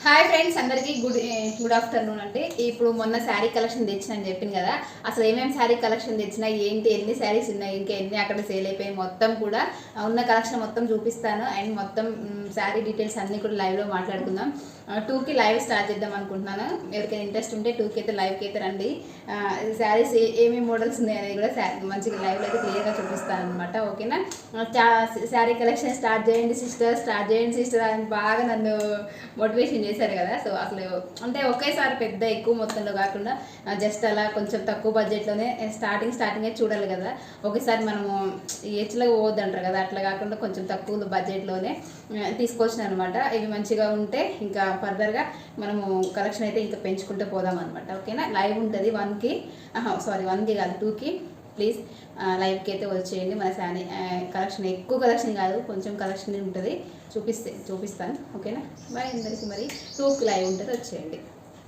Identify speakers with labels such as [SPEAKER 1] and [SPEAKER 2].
[SPEAKER 1] Hi friends, అందరికీ good afternoon అండి. ఇప్పుడు మొన్న శారీ కలెక్షన్ తెచ్చిన అని చెప్పింది కదా. అసలు ఏమేమి శారీ కలెక్షన్ తెచ్చినా, ఏంటి, ఎన్ని శారీస్ ఉన్నాయి, ఇంకా ఎన్ని అక్కడ సేల్ అయిపోయి, మొత్తం కూడా ఉన్న కలెక్షన్ మొత్తం చూపిస్తాను. అండ్ మొత్తం శారీ డీటెయిల్స్ అన్నీ కూడా లైవ్లో మాట్లాడుకుందాం. 2కి లైవ్ స్టార్ట్ చేద్దాం అనుకుంటున్నాను. ఎవరికైనా ఇంట్రెస్ట్ ఉంటే 2కి అయితే లైవ్కి అయితే రండి. శారీస్ ఏమేమి మోడల్స్ ఉన్నాయి అనేది కూడా మంచిగా లైవ్లో అయితే క్లియర్గా చూపిస్తాను అనమాట. ఓకేనా? శారీ కలెక్షన్ స్టార్ట్ చేయండి సిస్టర్ అని బాగా నన్ను మోటివేషన్ చేశారు కదా. సో అసలు అంటే ఒకేసారి పెద్ద ఎక్కువ మొత్తంలో కాకుండా జస్ట్ అలా కొంచెం తక్కువ బడ్జెట్లోనే స్టార్టింగే చూడాలి కదా. ఒకేసారి మనము హెచ్లో పోవద్దంటారు కదా, అట్లా కాకుండా కొంచెం తక్కువ బడ్జెట్లోనే తీసుకొచ్చిన అనమాట. ఇవి మంచిగా ఉంటే ఇంకా ఫర్దర్గా మనము కలెక్షన్ అయితే ఇంకా పెంచుకుంటూ పోదాం అనమాట. ఓకేనా? లైవ్ ఉంటుంది 1కి కాదు 2కి. ప్లీజ్ లైవ్కి అయితే వచ్చేయండి. మన శారీ కలెక్షన్ ఎక్కువ కలెక్షన్ కాదు, కొంచెం కలెక్షన్ ఉంటుంది, చూపిస్తాను. ఓకేనా? బాయ్ అందరికీ. మరి 2కి లైవ్ ఉంటుంది, వచ్చేయండి.